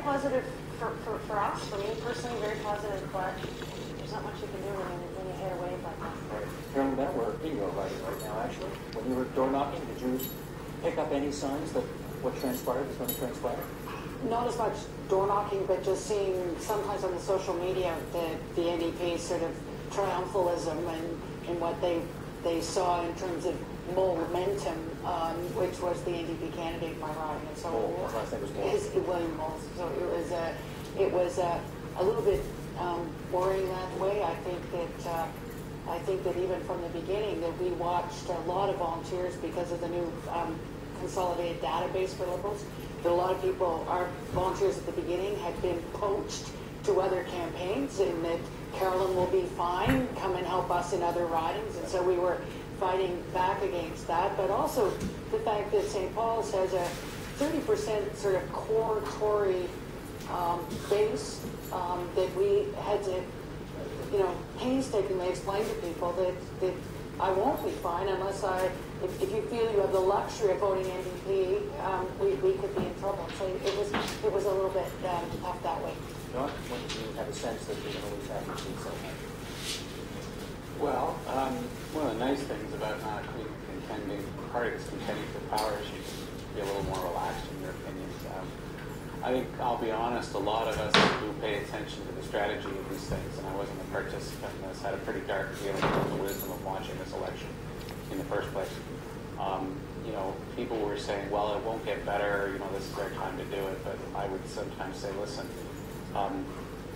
positive for us, for me personally, very positive, but there's not much you can do when you hit a wave like that. Right. Carolyn, that we're bingo writing right now, actually. When you were door knocking, did you pick up any signs that what transpired was going to transpire? Not as much door knocking, but just seeing sometimes on the social media the NDP sort of triumphalism and what they saw in terms of momentum, which was the NDP candidate in my riding. And so William Moles. So it was a little bit worrying that way. I think that even from the beginning that we watched a lot of volunteers because of the new consolidated database for Liberals. That a lot of people, our volunteers at the beginning, had been poached to other campaigns, and that Carolyn will be fine, come and help us in other ridings. And so we were fighting back against that, but also the fact that St. Paul's has a 30% sort of core Tory base that we had to, painstakingly explain to people that I won't be fine unless if you feel you have the luxury of voting NDP, we could be in trouble. So it was a little bit tough that way. John, when did you have a sense that you're going to lose that seat somehow? Well, one of the nice things about not contending parties contending for power is you can be a little more relaxed in your opinions. I think, I'll be honest, a lot of us who pay attention to the strategy of these things, and I wasn't a participant in this, had a pretty dark feeling about the wisdom of watching this election in the first place. People were saying, well, it won't get better, this is our time to do it, but I would sometimes say, listen,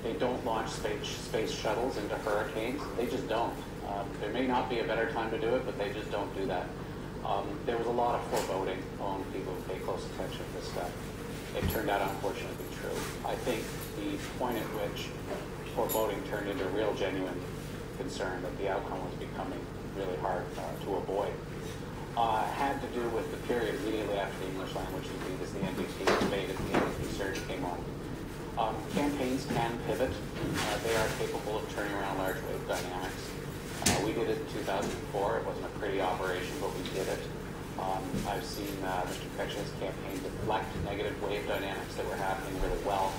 they don't launch space shuttles into hurricanes. They just don't. There may not be a better time to do it, but they just don't do that. There was a lot of foreboding among people who pay close attention to this stuff. It turned out, unfortunately, to be true. I think the point at which foreboding turned into real, genuine concern that the outcome was becoming really hard to avoid had to do with the period immediately after the English language debate as the NDP debate and the NDP surge came on. Campaigns can pivot. They are capable of turning around large wave dynamics. We did it in 2004. It wasn't a pretty operation, but we did it. I've seen Mr. Ketchum's campaign deflect negative wave dynamics that were happening really well.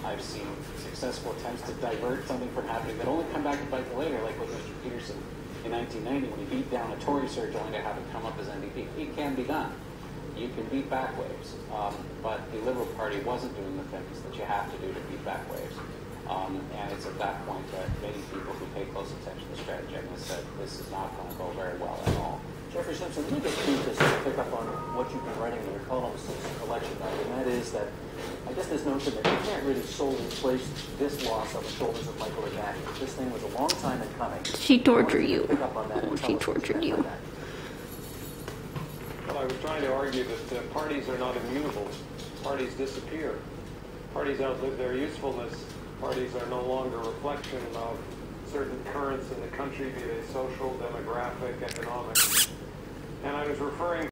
I've seen successful attempts to divert something from happening that only come back to bite you later, like with Mr. Peterson in 1990 when he beat down a Tory surge only to have it come up as NDP. It can be done. You can beat back waves, but the Liberal Party wasn't doing the things that you have to do to beat back waves. And it's at that point that many people who pay close attention to the strategy have said this is not going to go very well at all. Jeffrey Simpson, let me get to this to pick up on what you've been writing in your columns since election night, and that is that I guess this notion that you can't really solely place this loss on the shoulders of Michael Ignatius. This thing was a long time in coming. She tortured you. She tortured you. Well, I was trying to argue that parties are not immutable. Parties disappear. Parties outlive their usefulness. Parties are no longer a reflection of certain currents in the country, be they social, demographic, economic. And I was referring